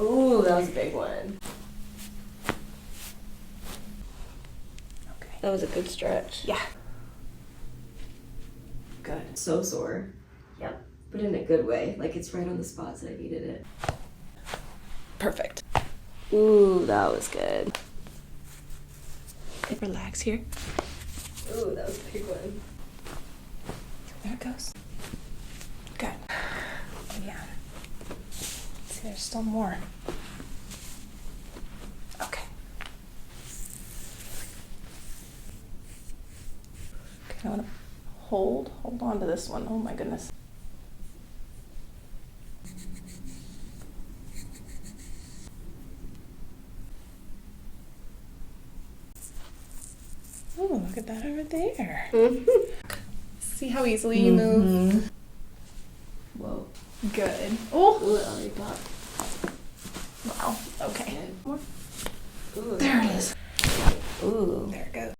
Ooh, that was a big one. Okay. That was a good stretch. Yeah. Good. So sore. Yep. But in a good way. Like it's right on the spots that I needed it. Perfect. Ooh, that was good. Okay, relax here. Ooh, that was a big one. There it goes. Good. Yeah. See, there's still more. Okay. Okay, I want to hold on to this one. Oh my goodness. Oh, look at that over there. See how easily you move? Whoa. Good. Oh! Ooh, it already popped. Wow. Okay. Good. More. Ooh, There it is. Ooh. There